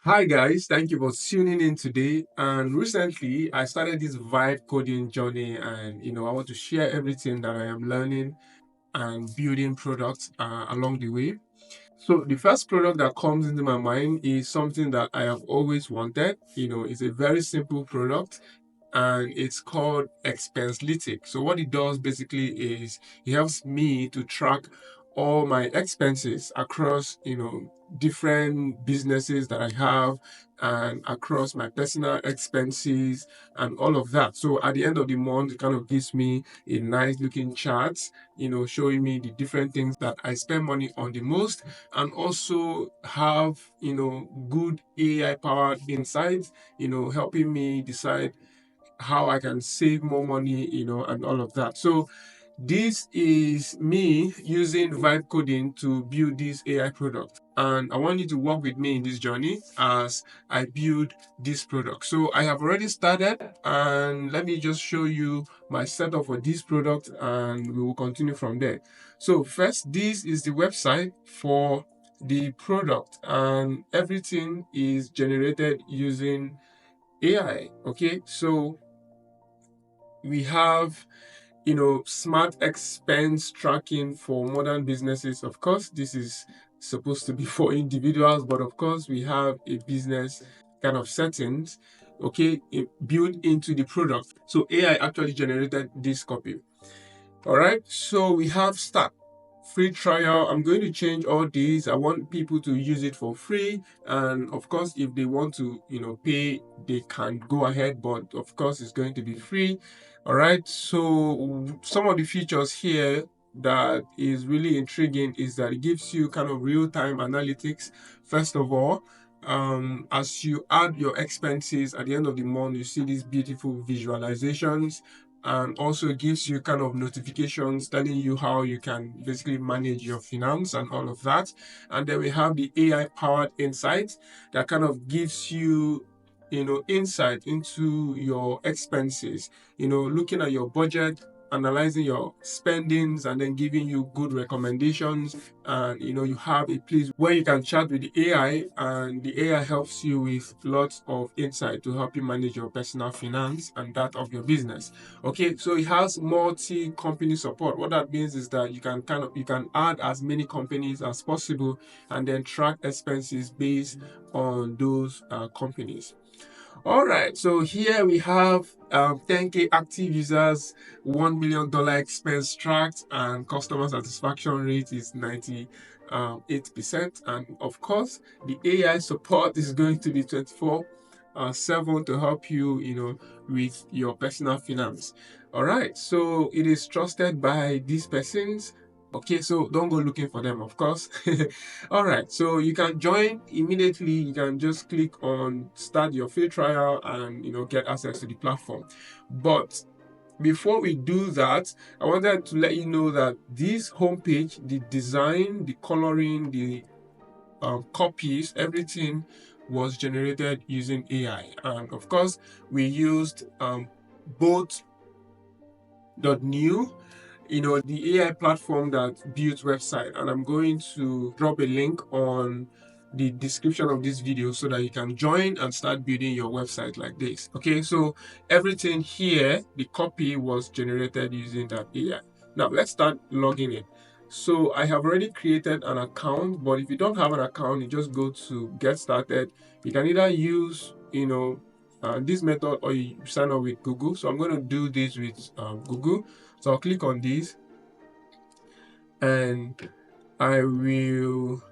Hi guys, thank you for tuning in today. And recently, I started this vibe coding journey, and I want to share everything that I am learning and building products along the way. So the first product that comes into my mind is something that I have always wanted. It's a very simple product, and it's called Expenslytic. So what it does basically is it helps me to track all my expenses across, different businesses that I have and across my personal expenses and all of that. So at the end of the month, it kind of gives me a nice looking chart, showing me the different things that I spend money on the most, and also have, good AI powered insights, helping me decide how I can save more money, and all of that. So this is me using vibe coding to build this AI product. And I want you to work with me in this journey as I build this product. So I have already started, and let me just show you my setup for this product and we will continue from there. So first, this is the website for the product, and everything is generated using AI. Okay, so we have smart expense tracking for modern businesses. Of course, this is supposed to be for individuals, but of course we have a business kind of settings, okay, built into the product. So AI actually generated this copy. All right, so we have start free trial. I'm going to change all these. I want people to use it for free, and of course if they want to pay, they can go ahead, but of course it's going to be free. All right, so some of the features here that is really intriguing is that it gives you kind of real-time analytics. First of all, as you add your expenses at the end of the month, you see these beautiful visualizations, and also gives you kind of notifications telling you how you can basically manage your finance and all of that. And then we have the AI powered insight that kind of gives you insight into your expenses, looking at your budget, analyzing your spendings, and then giving you good recommendations. And you have a place where you can chat with the AI, and the AI helps you with lots of insight to help you manage your personal finance and that of your business. Okay, so it has multi-company support. What that means is that you can add as many companies as possible and then track expenses based on those companies. All right, so here we have 10K active users, $1 million expense tracked, and customer satisfaction rate is 98%. And of course, the AI support is going to be 24/7 to help you, with your personal finance. All right, so it is trusted by these persons. Okay, so don't go looking for them, of course. All right, so you can join immediately. You can just click on start your free trial and get access to the platform. But before we do that, I wanted to let you know that this homepage, the design, the coloring, the copies, everything was generated using AI. And of course, we used both .new, the AI platform that builds website. And I'm going to drop a link on the description of this video so that you can join and start building your website like this. Okay, so everything here, the copy was generated using that AI. Now let's start logging in. So I have already created an account, but if you don't have an account, you just go to get started. You can either use this method, or you sign up with Google. So I'm going to do this with Google. So I'll click on this and I will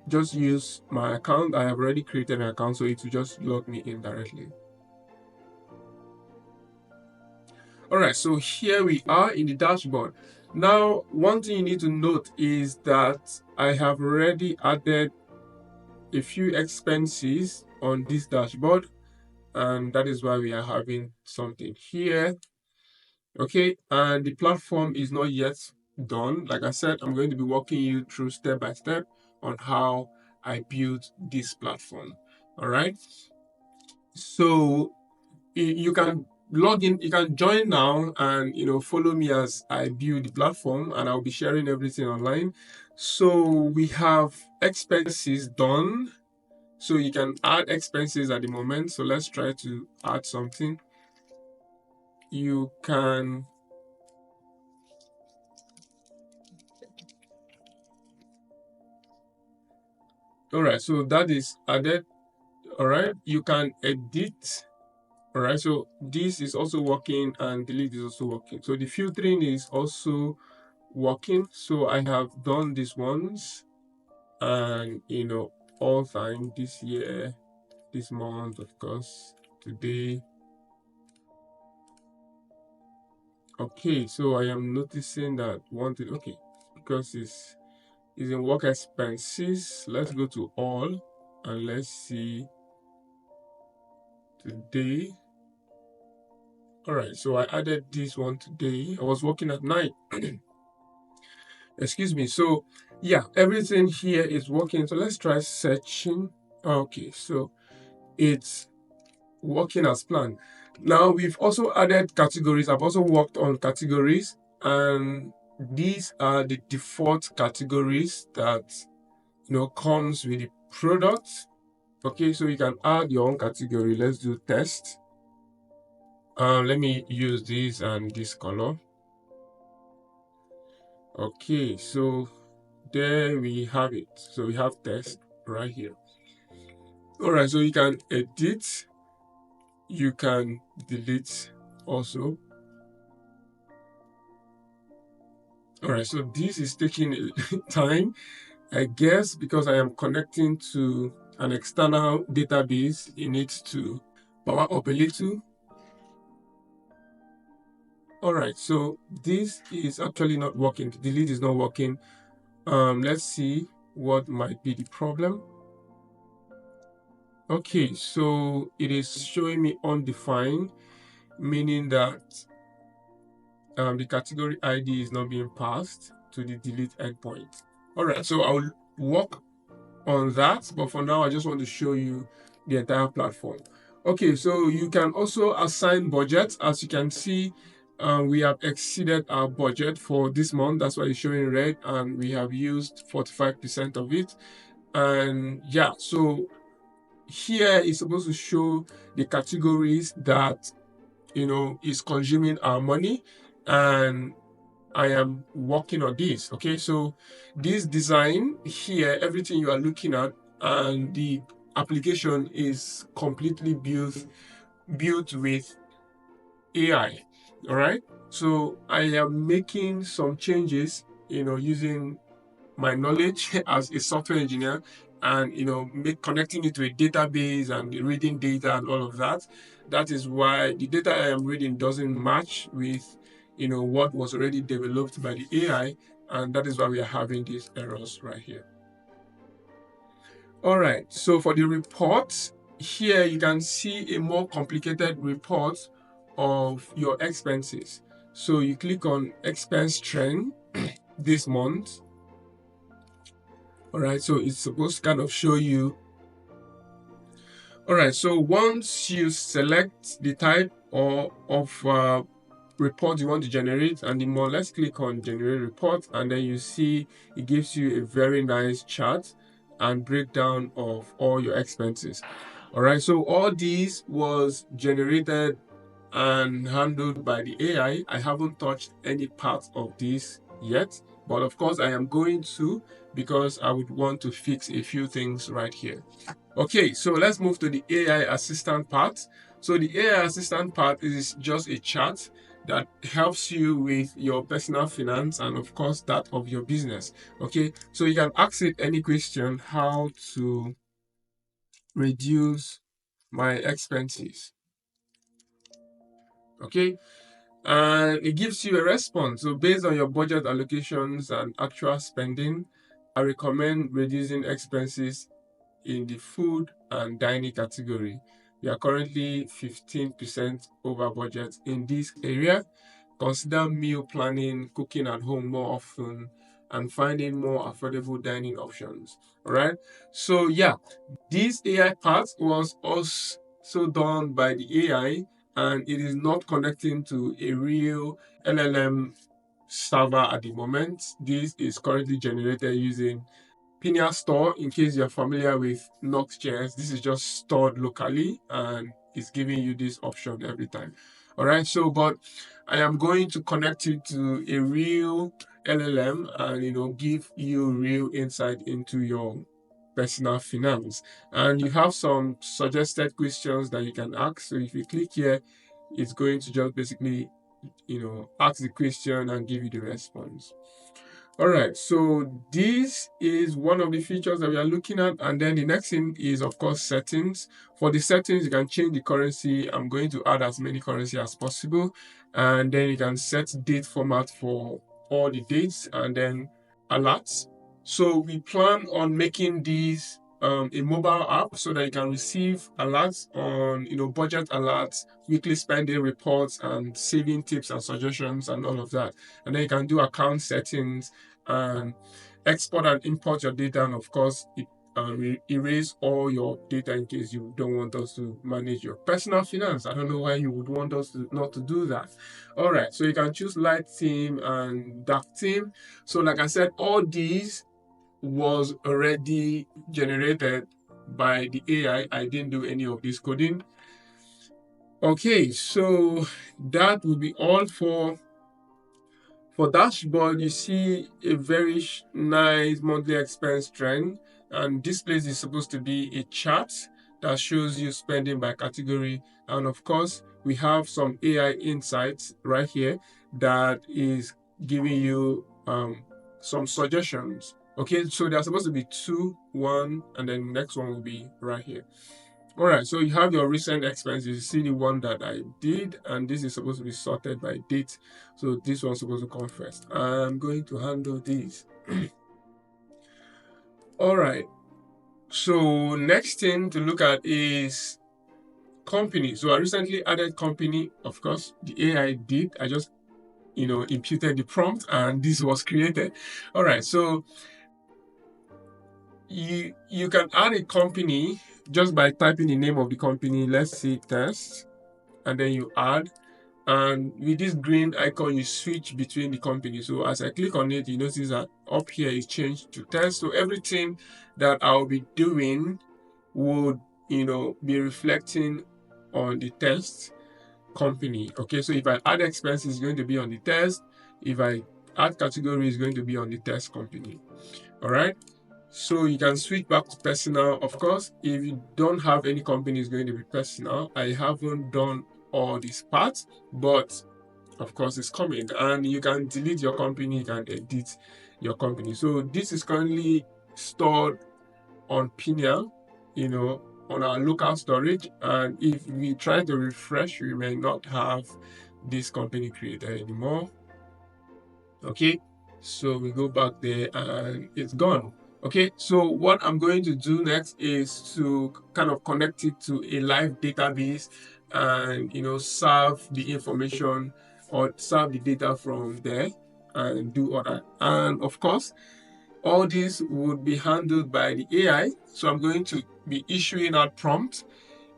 just use my account. I have already created an account, so it will just log me in directly. All right, so here we are in the dashboard. Now, one thing you need to note is that I have already added a few expenses on this dashboard, and that is why we are having something here. Okay, and the platform is not yet done. Like I said, I'm going to be walking you through step by step on how I built this platform. All right, so you can log in, you can join now and follow me as I build the platform, and I'll be sharing everything online. So we have expenses done. So you can add expenses at the moment. So let's try to add something. You can all right, so that is added. All right, you can edit. All right, so this is also working and delete is also working. So the filtering is also working. So I have done these ones, and all time this year, this month, of course, today. Okay, so I am noticing that one thing. Okay, because it's in work expenses. Let's go to all and let's see today. All right, so I added this one today. I was working at night. Excuse me. So yeah, everything here is working. So let's try searching. Okay, so it's working as planned. Now we've also added categories. I've also worked on categories, and these are the default categories that comes with the product. Okay, so you can add your own category. Let's do test. Let me use this and this color. Okay, so there we have it. So we have test right here. All right, so you can edit, you can delete also. All right, so this is taking time, I guess, because I am connecting to an external database. It needs to power up a little. All right, so this is actually not working. The delete is not working. Let's see what might be the problem. Okay, so it is showing me undefined, meaning that the category ID is not being passed to the delete endpoint. All right, so I'll work on that, but for now, I just want to show you the entire platform. Okay, so you can also assign budgets. As you can see, we have exceeded our budget for this month. That's why it's showing red, and we have used 45% of it. And yeah, so here is supposed to show the categories that is consuming our money, and I am working on this. Okay, so this design here, everything you are looking at, and the application is completely built with AI. All right, so I am making some changes, using my knowledge as a software engineer, and connecting it to a database and reading data and all of that. That is why the data I am reading doesn't match with what was already developed by the AI, and that is why we are having these errors right here. All right, so for the report here, you can see a more complicated report of your expenses. So you click on expense trend this month. All right, so it's supposed to kind of show you. All right, so once you select the type of report you want to generate, and the more, let's click on generate report, and then you see it gives you a very nice chart and breakdown of all your expenses. All right, so all these was generated and handled by the AI. I haven't touched any part of this yet, but of course I am going to, because I would want to fix a few things right here. Okay, so let's move to the AI assistant part. So the AI assistant part is just a chart that helps you with your personal finance and of course that of your business. Okay, so you can ask it any question: how to reduce my expenses. Okay, and it gives you a response. So based on your budget allocations and actual spending, I recommend reducing expenses in the food and dining category. We are currently 15% over budget in this area. Consider meal planning, cooking at home more often, and finding more affordable dining options. All right. So yeah, this AI part was also done by the AI, and it is not connecting to a real LLM server at the moment. This is currently generated using Pinia Store. In case you're familiar with Node.js, this is just stored locally and it's giving you this option every time. All right, so but I am going to connect it to a real LLM and give you real insight into your personal finance. And you have some suggested questions that you can ask. So if you click here, it's going to just basically ask the question and give you the response. All right, so this is one of the features that we are looking at. And then the next thing is, of course, settings. For the settings, you can change the currency. I'm going to add as many currency as possible. And then you can set date format for all the dates and then alerts. So we plan on making these a mobile app so that you can receive alerts on, budget alerts, weekly spending reports, and saving tips and suggestions and all of that. And then you can do account settings and export and import your data, and of course erase all your data in case you don't want us to manage your personal finance. I don't know why you would want us to not to do that. All right, so you can choose light theme and dark theme. So like I said, all these was already generated by the AI. I didn't do any of this coding. Okay, so that will be all for dashboard. You see a very nice monthly expense trend, and this place is supposed to be a chart that shows you spending by category. And of course, we have some AI insights right here that is giving you some suggestions. Okay, so they're supposed to be 2, 1, and then the next one will be right here. All right, so you have your recent expenses. You see the one that I did, and this is supposed to be sorted by date. So this one's supposed to come first. I'm going to handle these. All right, so next thing to look at is company. So I recently added company. Of course, the AI did. I just, imputed the prompt, and this was created. All right, so you can add a company just by typing the name of the company. Let's say test, and then you add, and with this green icon you switch between the company. So as I click on it, you notice that up here is changed to test. So everything that I'll be doing would be reflecting on the test company. Okay, so if I add expenses, it's going to be on the test. If I add category, it's going to be on the test company. All right, so you can switch back to personal. Of course, if you don't have any company, it's going to be personal. I haven't done all these parts, but of course it's coming, and you can delete your company, you can edit your company. So this is currently stored on Pinia, on our local storage, and if we try to refresh, we may not have this company created anymore. Okay, so we go back there and it's gone. Okay, so what I'm going to do next is to kind of connect it to a live database and serve the information or serve the data from there and do all that. And of course, all this would be handled by the AI. So I'm going to be issuing out prompt,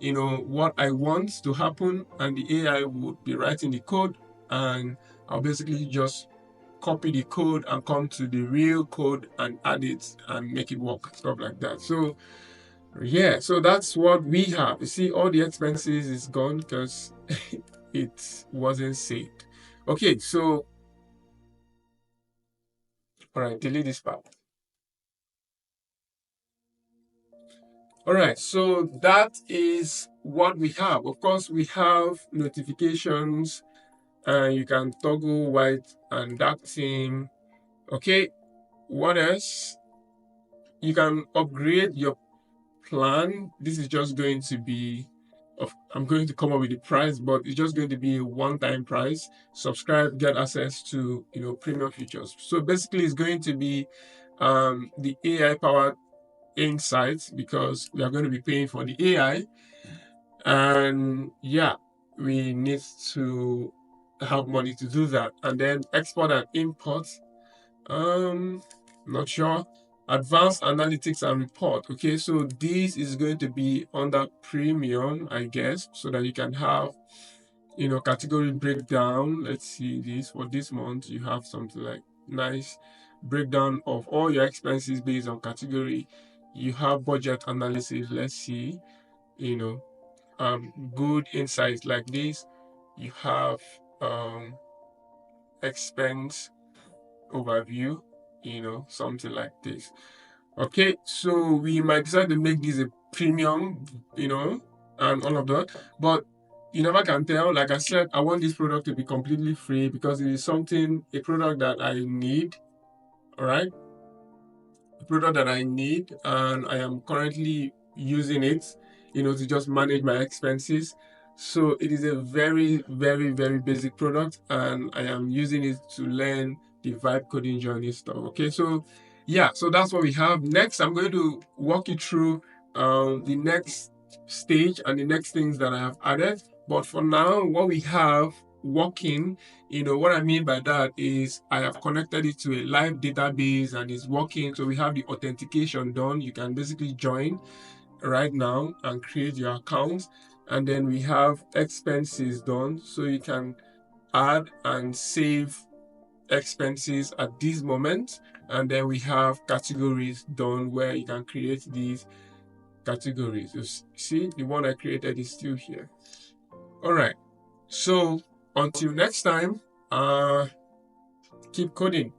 what I want to happen, and the AI would be writing the code, and I'll basically just copy the code and come to the real code and add it and make it work, stuff like that. So yeah, so that's what we have. You see, all the expenses is gone because it wasn't saved. Okay, so all right, delete this part. All right, so that is what we have. Of course, we have notifications, and you can toggle white and dark theme. Okay, what else? You can upgrade your plan. This is just going to be I'm going to come up with the price, but it's just going to be a one-time price. Subscribe, get access to premium features. So basically it's going to be the AI powered insights, because we are going to be paying for the AI, and yeah, we need to have money to do that. And then export and import, not sure. Advanced analytics and report. Okay, so this is going to be under premium, I guess, so that you can have category breakdown. Let's see this for this month. You have something like nice breakdown of all your expenses based on category. You have budget analysis. Let's see, you know, good insights like this. You have expense overview, something like this. Okay, so we might decide to make this a premium, and all of that, but you never can tell. Like I said, I want this product to be completely free because it is a product that I need. All right, a product that I need, and I am currently using it, to just manage my expenses. So it is a very, very, very basic product, and I am using it to learn the vibe coding journey stuff. Okay, so yeah, so that's what we have. Next, I'm going to walk you through the next stage and the next things that I have added. But for now, what we have working, what I mean by that is I have connected it to a live database and it's working. So we have the authentication done. You can basically join right now and create your account. And then we have expenses done. So you can add and save expenses at this moment. And then we have categories done where you can create these categories. You see, the one I created is still here. All right. So until next time, keep coding.